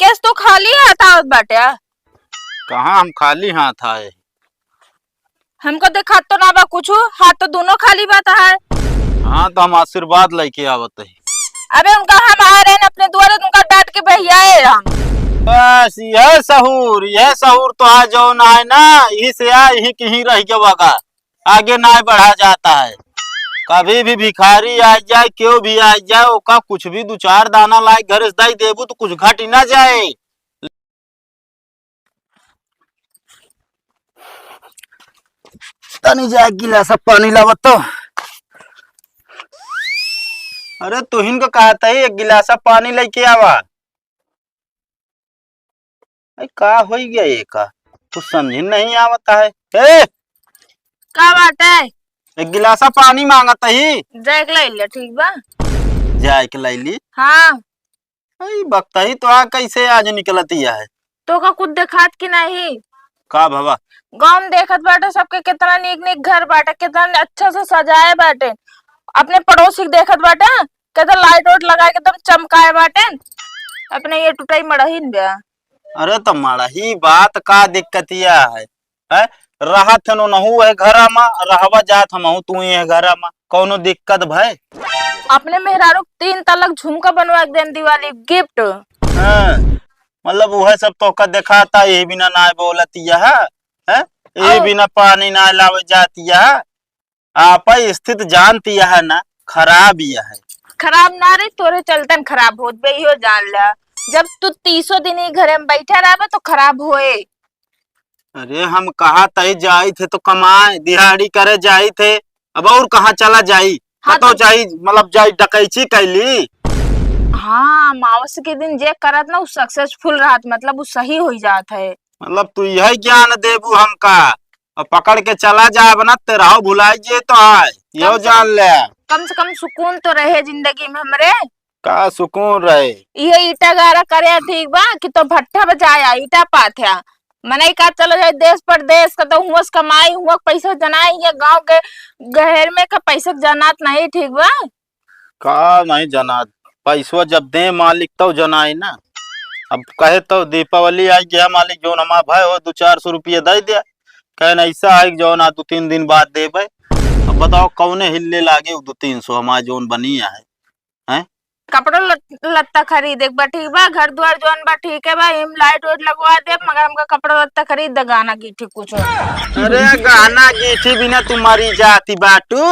Case तो खाली हाथ आवत बाटे। कहाँ हम खाली हाथ आए। हमको देखा तो ना बा कुछ, हाथ तो दोनों खाली बात है। हाँ तो हम आशीर्वाद लेके आवत है। अबे उनका हम आ रहे हैं अपने द्वारे, उनका डांट के बहियाए हम। बस यह सहूर तो आज जो ना है ना, यही से आ यही कहीं रह के वगा आगे ना बढ़ा जाता है। कभी भी भिखारी आ जाए, क्यों भी आ जाए, ओका कुछ भी दो चार दाना लाए घर से देबू तो कुछ घट ही ना जाए। तनी जाए गिलास पानी लावत तो। अरे तुहिन को कहा था एक गिलास पानी लेके आवा। का हो गया ये का कुछ समझ नहीं आवता है। ए का बात है? एक गिलासा पानी मांगत ही। देख ले ठीक बा। जाए के लैली। हाँ बकता ही तो आ कैसे आज निकलती है। तो का कुछ देखात की नहीं? का भवा गाँव में देखत बाटे सबके कितना नीक नीक घर बाटे, कितना अच्छा से सजाए बाटे। अपने पड़ोसी के देखत बाटे कितना लाइट वाइट लगा के एकदम चमकाए बाटे। अपने ये टूटाई मड़हीन बे। अरे तो माड़ा ही बात का दिक्कतिया है? राहत नो नहू है घर में, रहवा जात हम तू ही है घर में, कौनो दिक्कत भाई? अपने मेहरारू 3 तलक झुमका बनवा के देन दिवाली गिफ्ट। मतलब वह सब तो का दिखाता, यही बिना ना बोलती है, यही बिना पानी ना लावे जाती है। आप स्थित जानती है ना, खराब ही है। खराब ना रे, तोरे चलतन खराब होत बे, इहो जान ला। जब तू 30 दिन ही घरे में बैठा रहा तो खराब होए। अरे हम कहा तय जाई थे तो कमाए दिहाड़ी करे जाई थे, अब और कहाँ चला जाई। हाँ तो चाहिए मतलब जाई डकैची कैली। हाँ अमावस के दिन जे करत ना, वो सक्सेसफुल रहत, मतलब वो सही हो जात है। मतलब तू यही ज्ञान देबू हमका और पकड़ के चला जा बना तेरा भुलाई जे तो है यो जान ले। कम से कम सुकून तो रहे जिंदगी में हमरे। का सुकून रहे? ये ईटा गारा करे ठीक बा कि तो भट्ठा बजाया ईटा पाथया मने का चलो जाए देश परदेश का तो हुआ कमाई हुआ पैसा जनाई, ये गांव के गहर में का पैसा जनात नहीं ठीक बा। का नहीं जना पैसवा जब दे मालिक तो जनाई ना। अब कहे तो दीपावली आई गया मालिक जो हमारा भाई हो 200-400 रुपया दे दिया, कहना ऐसा है जो ना 2-3 दिन बाद दे भाई। अब बताओ कौने हिलने लागे 200-300 हमारा जोन बनी है, हैं? कपड़ा लत्ता खरीद एक बार ठीक बा, घर द्वार जोन बा ठीक है बा, इम लाइट वाइट लगवा दे, मगर हमका कपड़ा लत्ता खरीद दे, गाना की ठीक कुछ। अरे गाना गीठी बिना तुम्हारी जाती बाटू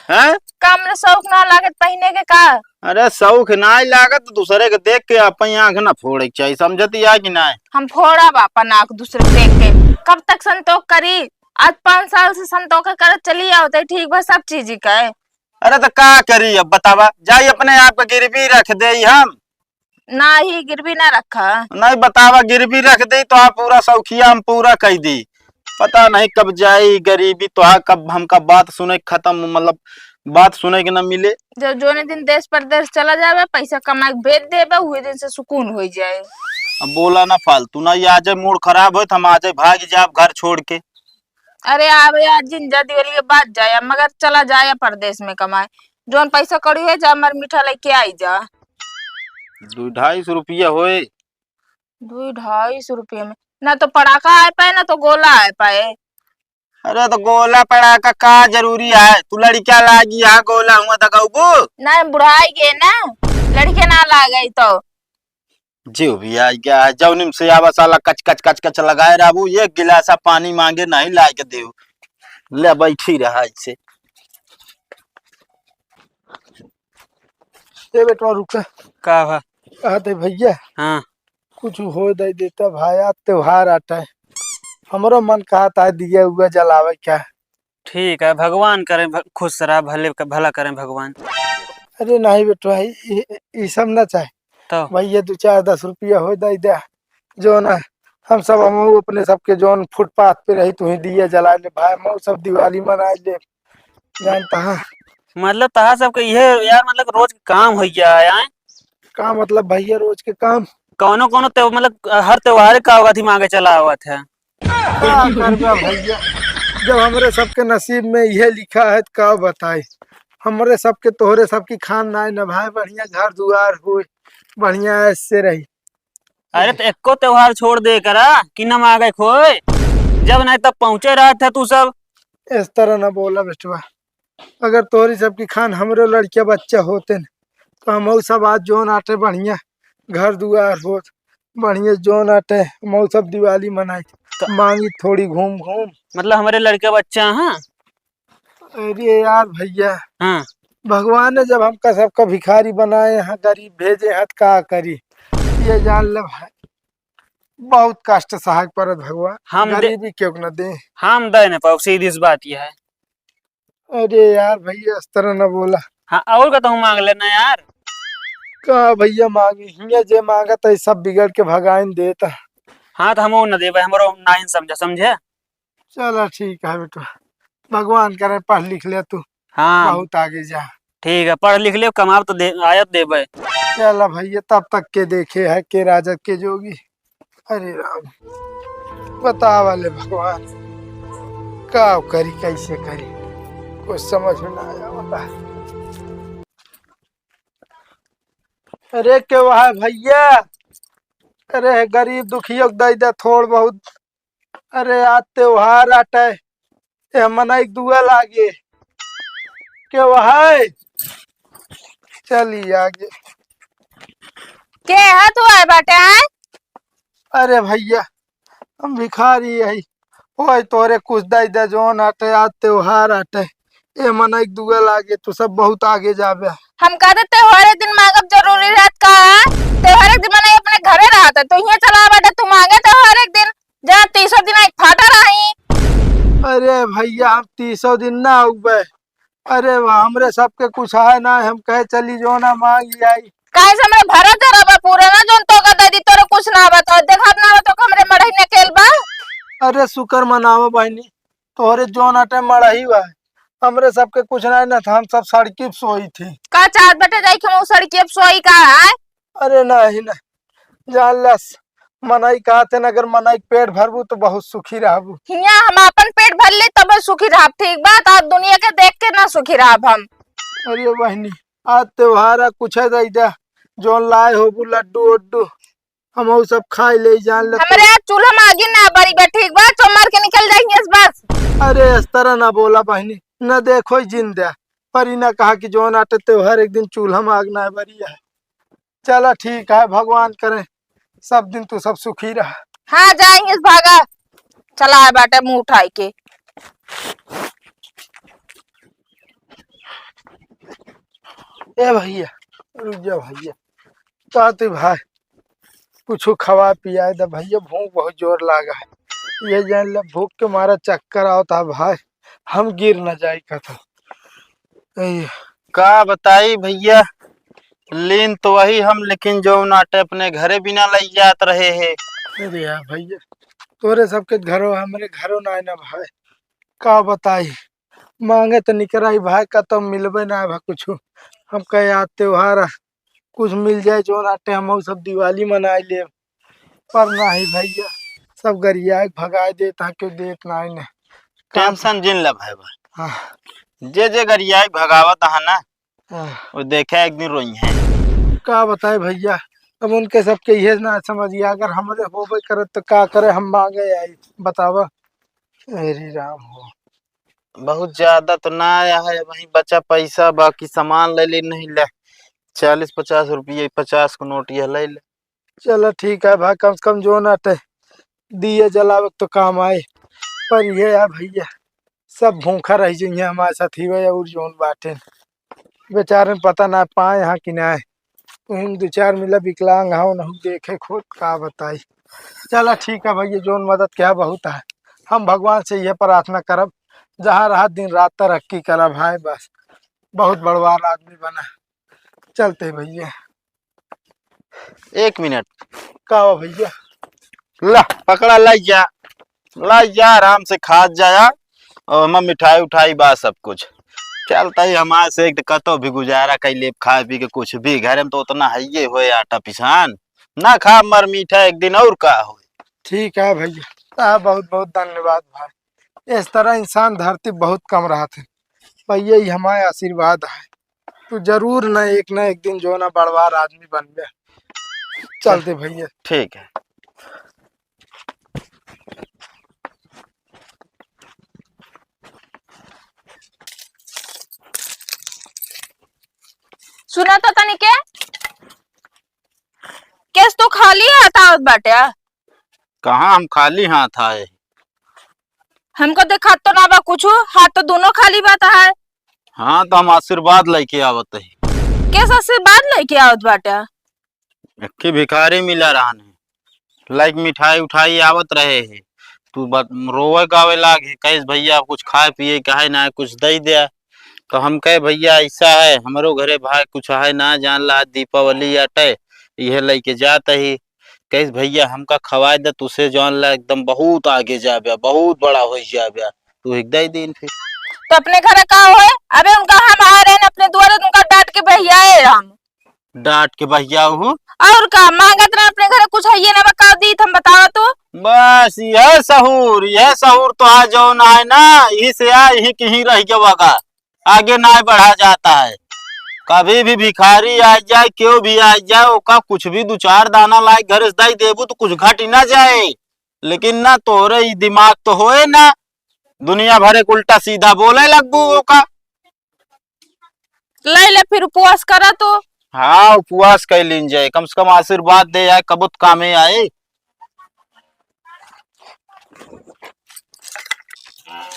है। काम में शौक ना लागत पहने के का? अरे शौक ना लागत दूसरे के देख के अपन आंख ना फोड़े चाहिए, समझती है कि ना? हम फोड़ा बापा नाक दूसरे देख के, कब तक संतोष करी? आज 5 साल से संतोष कर चली आओ ठीक बा सब चीज का है। अरे तो का करी अब बतावा, जाई अपने आप को गिरवी रख दे हम ना ही गिरवी ना रखा नहीं बतावा, गिरवी रख दे तो आप पूरा सौखिया हम पूरा कह दी। पता नहीं कब जाई गरीबी तो कब हमका बात सुने खत्म, मतलब बात सुने के न मिले। जो जोने दिन देश परदेश चला जावे पैसा कमा के भेज देबे, हुए दिन से सुकून हो जाए। अब बोला ना फालतू ना, ये आज मूड खराब हो तो हम आज भाग जाए घर छोड़ के। अरे आवे आज जिंजा दिवाली के बाद जाए, मगर चला जाए परदेश में कमाए, जोन पैसा कड़ी है जा मर मीठा लेके आई जा। 200-250 रुपया होए। 200-250 रुपये में ना तो पटाखा आ पाए ना तो गोला आ पाए। अरे तो गोला पड़ाका का जरूरी है, तू लड़किया लागी यहाँ गोला हुआ तो ना बुढ़ाई गए ना, लड़के ना ला गई तो जीव भी आ गया है। जौनिम से आवा साला कच कच कच कच लगाए राबू, एक गिलासा पानी मांगे नहीं ला के दे ले बैठी रहा इससे। बेटा रुका का भा कहते भैया हाँ कुछ हो दे देता भाया, त्योहार आता है, हमारा मन कहा था दिया हुआ जलावे क्या। ठीक है भगवान करें खुश रहा, भले का भला करें भगवान। अरे नहीं बेटा ये सब ना चाहे तो भैया 2-4-10 रुपया हो दे दे जो ना, हम सब हम अपने सबके जोन फुटपाथ पे रही तुम्हें दिया जला ले भाई, हम सब दिवाली मना ले जानता है। मतलब तहा सबके ये यार मतलब रोज काम हो गया है। का मतलब भैया रोज के काम कौनो कौनो मतलब हर त्योहार का अवधि मांगे चला हुआ था। क्या करबा भैया, जब हमारे सबके नसीब में यह लिखा है तो का बताए, हमारे सबके तोहरे सबकी खान ना न भाई, बढ़िया घर दुआर हो बढ़िया ऐसे रही। अरे तो एको त्योहार छोड़ दे करा कि न आ गए खोए, जब नहीं तब पहुंचे रहा था तू सब। इस तरह ना बोला बेटवा। अगर तोरी सबकी खान हमरे लड़के बच्चे होते न तो हम सब आज जोन आटे बढ़िया घर दुआर होत बढ़िया जोन आटे हम सब दिवाली मनाई तो मांगी थोड़ी घूम घूम। मतलब हमारे लड़के बच्चा हाँ। अरे यार भैया, हाँ भगवान ने जब हमका सबका भिखारी बनाए हैं गरीब भेजे हैं तो का करी। ये जान ले भाई, बहुत कष्ट सहाय परत भगवान, हम दे गरीबी क्यों न दे। हम दे न पाओ, सीधी सी बात यह है। अरे यार भैया इस तरह न बोला। हाँ और का तो मांग लेना यार। का भैया मांगी हिया जे मांगा तो सब बिगड़ के भगाइन देता। हाँ तो हम वो न देवे, हमारो नाइन समझा समझे। चलो ठीक है बेटा, भगवान करे पढ़ लिख ले तू, हाँ बहुत आगे जा। ठीक है, पढ़ लिख लियो, कमाब तो दे आयत देवे। चलो भैया तब तक के देखे है के राजा के जोगी। अरे राम, बता वाले भगवान का करी कैसे करी, कुछ समझ में ना आया वाला। अरे क्यों है भैया, अरे गरीब दुखियों को दे दे थोड़ बहुत। अरे आज त्योहार आटे ये मनाई दुआ लागे क्यों है, चली आगे। के है तू आए बाटे आए? अरे भैया हम भिखारी है, ओए तोरे कुछ दे दे जोन आटे आज त्योहार आटे ये मनाई दुआ लागे तू सब बहुत आगे जाबे। हम कहते त्योहार दिन मांगब जरूरी रहत का है? त्योहार एक दिन मनाई अपने घरे रहता तो यहाँ चला बाटे तू मांगे त्योहार एक दिन जहाँ 30 दिन एक फाटा रही। अरे भैया हम 30 दिन ना उबे, अरे वाह हमरे सबके कुछ है ना, हम कहे चली जो ना मांगी आई। काहे से हमरे भरत जरा पूरा ना जोन तो का दीदी तोरे कुछ ना बता देखा ना तो हमरे मड़ही ने केल बा। अरे शुक्र मनावो बहनी, तोहरे जोन आटे मड़ही हुआ है, हमरे सबके कुछ ना था, हम सब सड़की पे सोई थी। का चाहत बटे जाई के सड़की के सोई का है? अरे नहीं ना, जान लस मनाई कहते न, अगर मनाई पेट भरबू तो बहुत सुखी रहबू। हिया हम अपन पेट भर ले तब सुखी रहब, ठीक बात आज दुनिया के देख के ना सुखी रहब हम। अरे बहनी आज त्योहार है, कुछ है दे दे जोन लाए हो लड्डू उड्डू हम वो सब खाई ले जान ले। हमरे आज चूल्हा में आगे ना बरी बा, ठीक बा तो मार के निकल जाएंगे इस बस। अरे इस तरह ना बोला बहनी, न देखो जिंदा पर ही ना कहा कि जोन आटे त्योहार एक दिन चूल्हा में आगना है बढ़िया है। चलो ठीक है, भगवान करे सब दिन तू सब सुखी रह। हाँ जाएंगे इस भागा, चला है बाटे मुंह उठाई के। ए भैया रुक जा भैया, कहते भाई कुछ खवा पिया दे भैया, भूख बहुत जोर लागा है, ये जान ले भूख के मारा चक्कर आता भाई, हम गिर न जाए का था। का बताई भैया, लीन तो वही हम, लेकिन जो नाटे अपने घरे बिना लई जात रहे है। अरे यार भैया तोरे सबके घरों हमारे घरों ना ना भाई, का बताई मांगे तो निकल आई भाई का तो मिलबे ना भाई कुछ। हम कहे आज त्योहार कुछ मिल जाए जो नाटे हम सब दिवाली मनाए ले, पर नहीं भैया सब गरिया भगा देता क्यों देत ना ने। टेंशन जिन ला भाई भाई, हाँ जे जे गरियाई भगावत है ना हाँ, वो देखे एक दिन रोई है। का बताए भैया, अब उनके सबके ये ना समझिए, अगर हमारे होबे करे तो का करे, हम मांगे आई बतावा। अरे राम हो, बहुत ज्यादा तो ना आया है, वही बचा पैसा, बाकी सामान ले ली नहीं ले, 40-50 रुपये 50 को नोट ये ले ले। चलो ठीक है भाई, कम से कम जो ना टे दिए जलावे तो काम आए, पर ये है भैया सब भूखा रह जाइए हमारे साथ ही भैया, और जोन बाटे बेचारे पता ना पाए यहाँ कि ना, तुम 2-4 मिला विकलांग हो न देखे खुद का बताई। चलो ठीक है भैया, जोन मदद क्या बहुत है, हम भगवान से यह प्रार्थना करब जहाँ रहा दिन रात तरक्की करा भाई, बस बहुत बड़वार आदमी बना। चलते भैया। 1 मिनट, का हो भैया, ला पकड़ा, लाई जा आराम से खा जाया, और हम मिठाई उठाई बा सब कुछ चलता ही हमारे से, एक कतो भी गुजारा कैले खा पी के, कुछ भी घर में तो उतना है ये हो आटा पिसान ना खा मर मीठा एक दिन और का हो। ठीक है भैया, बहुत बहुत धन्यवाद भाई, इस तरह इंसान धरती बहुत कम रहा थे भैया, ये हमारे आशीर्वाद है, तू जरूर न एक दिन जो ना बड़वार आदमी बन गया। चलते भैया। ठीक है। सुना तो तनी के केस तो खाली हाथ आवत बाटे कहाँ हम खाली हाथ आए। हमको देखा तो ना बा कुछ, हाथ तो दोनों खाली बात है। हाँ तो हम आशीर्वाद लेके आवत है। केस आशीर्वाद लेके आवत बाटे? एक भिखारी मिला रहने, लाइक मिठाई उठाई आवत रहे है। तू रोवे गावे लागे, कैस भैया कुछ खाए पिए कहे ना कुछ दे दिया। तो हम कहे भैया ऐसा है हमारो घरे भाई कुछ है ना जान ला, दीपावली आटे यह लेके जात ही। कैस भैया हमका खवाए दे, तुसे जान ला एकदम बहुत आगे जा बया, बहुत बड़ा हो जा बया। तू एक दे दिन फिर तो अपने घर का है? अबे उनका हम आ रहे हैं अपने द्वारे, उनका डांट के भैया है हम। डांट के भैया हूँ और का मांगत रहे अपने घर कुछ है ये ना बता दी हम बतावा तो। बस यह सहूर तो आज जो ना है ना, यही से आ यही कहीं रह गया, आगे ना बढ़ा जाता है। कभी भी भिखारी आ जाए, क्यों भी आ जाए, ओका कुछ भी दो चार दाना लाए घर से देबू तो कुछ घट ही ना जाए। लेकिन ना तोरे ही दिमाग तो होए ना, दुनिया भरे उल्टा सीधा बोले लगबू ओका। ले ले फिर उपवास करा तो। हाँ उपवास कैलिन जाए, कम से कम आशीर्वाद दे आए, कबूत कामे आए।